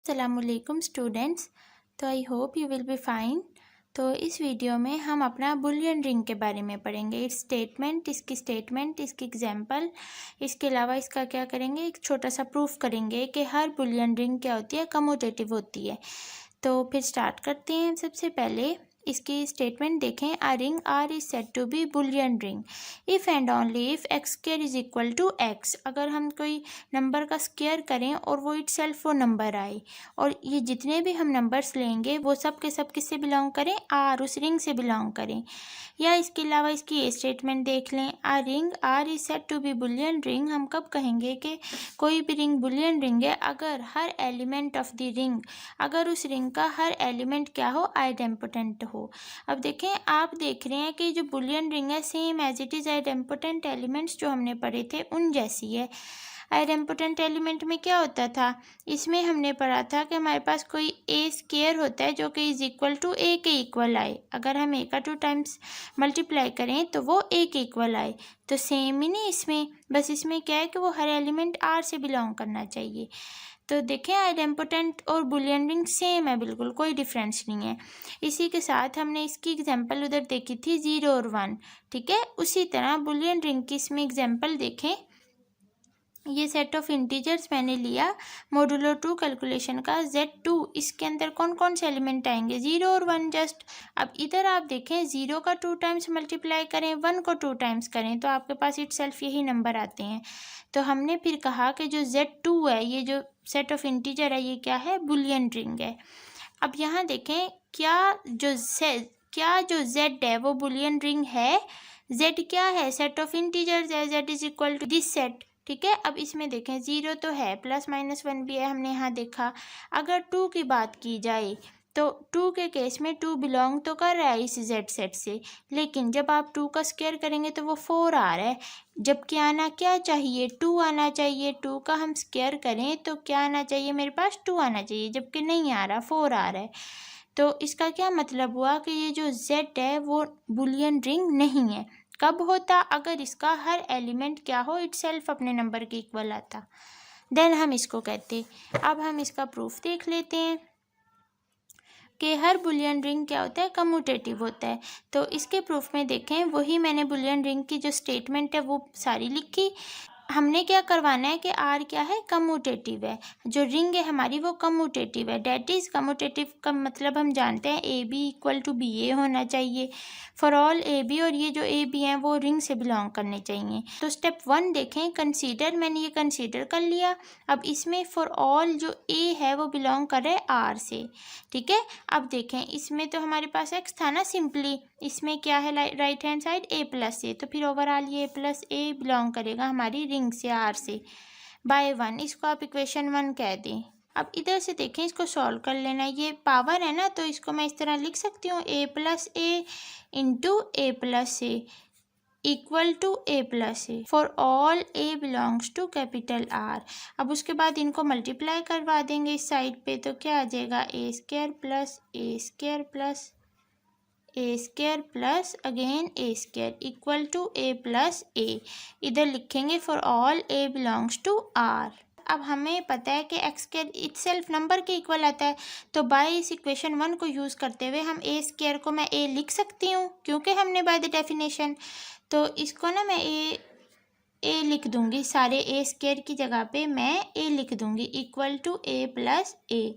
अस्सलामुअलैकुम स्टूडेंट्स। तो I hope you will be fine. तो इस वीडियो में हम अपना बुलियन रिंग के बारे में पढ़ेंगे। इट्स स्टेटमेंट, इसकी एग्जांपल, इसके अलावा इसका क्या करेंगे, एक छोटा सा प्रूफ करेंगे कि हर बुलियन रिंग क्या होती है, कम्यूटेटिव होती है। तो फिर स्टार्ट करते हैं। सबसे पहले इसकी स्टेटमेंट देखें। A ring R is said to be Boolean ring if and only if x square is equal to x. अगर हम कोई नंबर का स्क्वायर करें और वो इट सेल्फ वो नंबर आए, और ये जितने भी हम नंबर्स लेंगे वो सब के सब किससे बिलोंग करें, आर, उस रिंग से बिलोंग करें। या इसके अलावा इसकी ये स्टेटमेंट देख लें। A ring R is said to be Boolean ring. हम कब कहेंगे कि कोई भी रिंग बुलियन रिंग है? अगर हर एलिमेंट ऑफ द रिंग, अगर उस रिंग का हर एलिमेंट क्या हो, आइडेम्पोटेंट हो। अब देखें, आप देख रहे हैं कि जो बुलियन रिंग है same as it is idempotent elements जो हमने पढ़े थे उन जैसी है। आइडेम्पोटेंट एलिमेंट में क्या होता था, इसमें हमने पढ़ा था कि हमारे पास कोई ए स्क्वायर होता है जो कि इज इक्वल टू ए के इक्वल आए। अगर हम ए का 2 टाइम्स मल्टीप्लाई करें तो वो ए के इक्वल आए। तो सेम ही नहीं इसमें, बस इसमें क्या है कि वो हर एलिमेंट आर से बिलोंग करना चाहिए। तो देखें, आइडेम्पोटेंट और बुलियन रिंग सेम है, बिल्कुल कोई डिफरेंस नहीं है। इसी के साथ हमने इसकी एग्जांपल उधर देखी थी 0 और 1, ठीक है। उसी तरह बुलियन रिंग की इसमें एग्जांपल देखें। ये सेट ऑफ इंटीजर्स मैंने लिया मॉडुलो 2 कैलकुलेशन का Z2। इसके अंदर कौन कौन से एलिमेंट आएंगे, 0 और 1 जस्ट। अब इधर आप देखें, 0 का 2 टाइम्स मल्टीप्लाई करें, 1 को 2 टाइम्स करें तो आपके पास इट सेल्फ यही नंबर आते हैं। तो हमने फिर कहा कि जो Z2 है, ये जो सेट ऑफ इंटीजर है, ये क्या है, बुलियन रिंग है। अब यहाँ देखें, क्या जो Z है वो बुलियन रिंग है। Z क्या है, सेट ऑफ इंटीजर्स है, Z is equal to this set, ठीक है। अब इसमें देखें, 0 तो है, +-1 भी है, हमने यहाँ देखा। अगर 2 की बात की जाए तो 2 के केस में 2 बिलोंग तो कर रहा है इस Z सेट से, लेकिन जब आप 2 का स्क्वायर करेंगे तो वो 4 आ रहा है। जबकि आना क्या चाहिए, 2 आना चाहिए। 2 का हम स्क्वायर करें तो क्या आना चाहिए, मेरे पास 2 आना चाहिए, जबकि नहीं आ रहा, 4 आ रहा है। तो इसका क्या मतलब हुआ कि ये जो Z है वो बुलियन रिंग नहीं है। कब होता, अगर इसका हर एलिमेंट क्या हो, इटसेल्फ अपने नंबर के इक्वल आता, देन हम इसको कहते। अब हम इसका प्रूफ देख लेते हैं कि हर बुलियन रिंग क्या होता है, कम्यूटेटिव होता है। तो इसके प्रूफ में देखें, वही मैंने बुलियन रिंग की जो स्टेटमेंट है वो सारी लिखी। हमने क्या करवाना है कि आर क्या है, कम्यूटेटिव है। जो रिंग है हमारी वो कम्यूटेटिव है। डेट इज कम्यूटेटिव का मतलब हम जानते हैं a b equal to b a होना चाहिए फॉर ऑल ए बी, और ये जो ए बी हैं वो रिंग से बिलोंग करने चाहिए। तो स्टेप 1 देखें, कंसीडर, मैंने ये कंसीडर कर लिया। अब इसमें फॉर ऑल जो ए है वो बिलोंग कर रहा है आर से, ठीक है। अब देखें, इसमें तो हमारे पास एक्स था ना, सिंपली इसमें क्या है, राइट हैंड साइड ए प्लस ए, तो फिर ओवरऑल ये प्लस ए बिलोंग करेगा हमारी रिंग से, आर से, बाय 1। इसको आप इक्वेशन 1 कह दें। अब इधर से देखें, इसको सॉल्व कर लेना। ये पावर है ना, तो इसको मैं इस तरह लिख सकती हूँ, a plus a into a plus a equal to a plus a for all a belongs to capital R. अब उसके बाद इनको मल्टीप्लाई करवा देंगे इस साइड पे, तो क्या आ जाएगा, a square plus a square plus a square plus again a square equal to a plus a. इधर लिखेंगे for all a belongs to R. अब हमें पता है कि एक्स स्क्वायर इटसेल्फ नंबर के इक्वल आता है, तो बाय इस इक्वेशन 1 को यूज़ करते हुए हम ए स्क्वायर को मैं ए लिख सकती हूँ, क्योंकि हमने बाय द डेफिनेशन, तो इसको ना मैं ए लिख दूंगी, सारे ए स्क्वायर की जगह पे मैं ए लिख दूंगी equal to a plus a.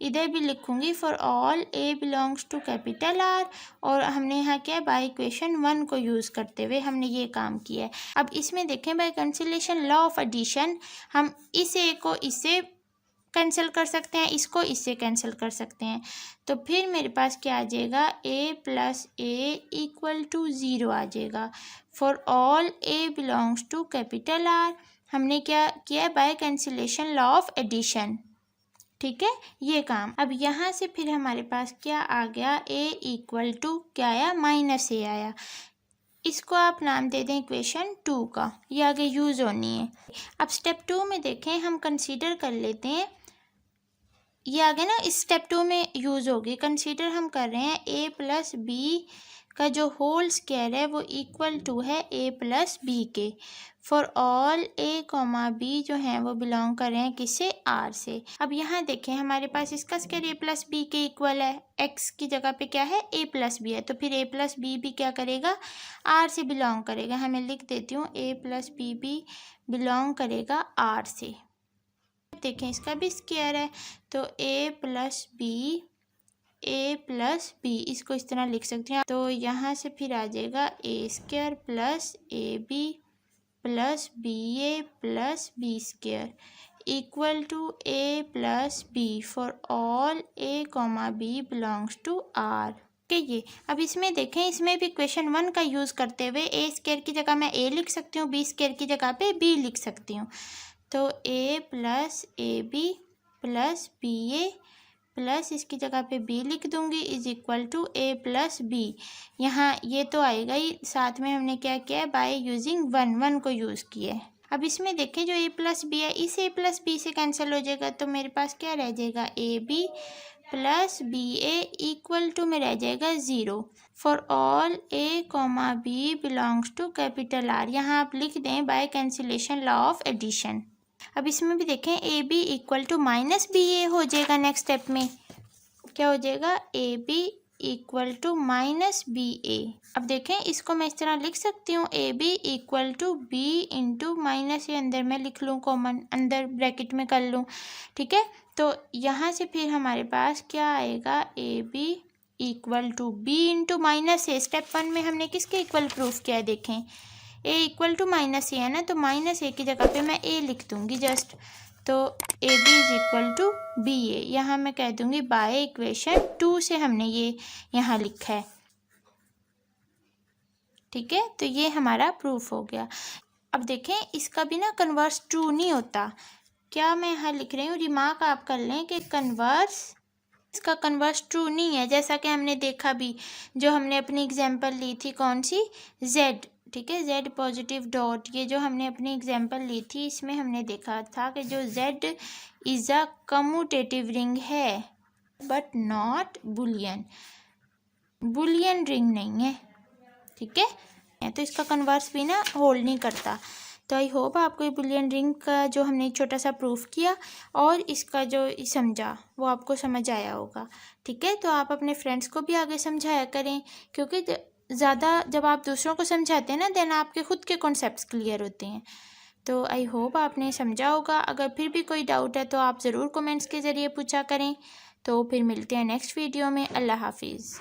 इधर भी लिखूंगी for all a belongs to capital R, और हमने यहाँ क्या है, बाय इक्वेशन 1 को यूज़ करते हुए हमने ये काम किया है। अब इसमें देखें, by cancellation law of addition, हम इस ए को इससे कैंसिल कर सकते हैं, इसको इससे कैंसिल कर सकते हैं। तो फिर मेरे पास क्या आ जाएगा, a plus a equal to 0 आ जाएगा for all a belongs to capital R. हमने क्या किया, by cancellation law of addition, ठीक है, ये काम। अब यहाँ से फिर हमारे पास क्या आ गया, ए इक्वल टू क्या आया, माइनस ए आया। इसको आप नाम दे दें इक्वेशन 2 का, ये आगे यूज़ होनी है। अब स्टेप 2 में देखें, हम कंसीडर कर लेते हैं, ये आगे ना इस स्टेप 2 में यूज़ होगी। कंसीडर हम कर रहे हैं ए प्लस बी का जो होल स्क्वायर है वो इक्वल टू है ए प्लस बी के। For all a comma b जो है वो बिलोंग कर रहे हैं किससे, आर से। अब यहाँ देखें हमारे पास इसका स्क्वायर ए प्लस बी के इक्वल है, एक्स की जगह पे क्या है ए प्लस बी है, तो फिर ए प्लस बी भी क्या करेगा, आर से बिलोंग करेगा। हमें लिख देती हूँ ए प्लस बी भी बिलोंग करेगा आर से। देखें इसका भी स्क्वायर है, तो ए प्लस बी इसको इस तरह लिख सकते हैं। तो यहाँ से फिर आ जाएगा a square plus a b plus b a plus b square equal to a plus b for all a comma b belongs to R. ये अब इसमें देखें, इसमें भी क्वेश्चन 1 का यूज़ करते हुए ए स्क्वायर की जगह मैं ए लिख सकती हूँ, बी स्क्वायर की जगह पे बी लिख सकती हूँ। तो a plus a b plus b a plus इसकी जगह पे बी लिख दूंगी is equal to a plus b. यहाँ ये तो आएगा ही, साथ में हमने क्या किया है, बाय यूजिंग 1 को यूज़ किया है। अब इसमें देखें जो ए प्लस बी है इस ए प्लस बी से कैंसिल हो जाएगा, तो मेरे पास क्या रह जाएगा, a b plus b a equal to में रह जाएगा 0 for all a comma b belongs to capital R. यहाँ आप लिख दें by cancellation law of addition. अब इसमें भी देखें a b equal to minus b a हो जाएगा, नेक्स्ट स्टेप में क्या हो जाएगा, a b equal to minus b a. अब देखें इसको मैं इस तरह लिख सकती हूँ, a b equal to b into minus a अंदर मैं लिख लूँ, कॉमन अंदर ब्रैकेट में कर लूँ, ठीक है। तो यहाँ से फिर हमारे पास क्या आएगा, a b equal to b into minus a. Step 1 में हमने किसके इक्वल प्रूफ किया है, देखें a equal to minus a है ना, तो माइनस ए की जगह पे मैं ए लिख दूँगी जस्ट। तो a b is equal to b a, यहाँ मैं कह दूँगी बाय इक्वेशन 2 से हमने ये यहाँ लिखा है, ठीक है। तो ये हमारा प्रूफ हो गया। अब देखें इसका भी ना कन्वर्स ट्रू नहीं होता, क्या मैं यहाँ लिख रही हूँ, रिमार्क आप कर लें कि इसका कन्वर्स ट्रू नहीं है। जैसा कि हमने देखा भी, जो हमने अपनी एग्जाम्पल ली थी कौन सी, जेड, ठीक है, जेड पॉजिटिव डॉट, ये जो हमने अपनी एग्जाम्पल ली थी इसमें हमने देखा था कि जो Z is a commutative ring है बट नॉट बुलियन रिंग नहीं है, ठीक है। तो इसका कन्वर्स भी ना होल्ड नहीं करता। तो आई होप आपको ये बुलियन रिंग का जो हमने छोटा सा प्रूफ किया और इसका जो समझा वो आपको समझ आया होगा, ठीक है। तो आप अपने फ्रेंड्स को भी आगे समझाया करें, क्योंकि ज़्यादा जब आप दूसरों को समझाते हैं ना, देन आपके खुद के कॉन्सेप्ट्स क्लियर होते हैं। तो आई होप आपने समझा होगा। अगर फिर भी कोई डाउट है तो आप ज़रूर कमेंट्स के ज़रिए पूछा करें। तो फिर मिलते हैं नेक्स्ट वीडियो में। अल्लाह हाफिज़।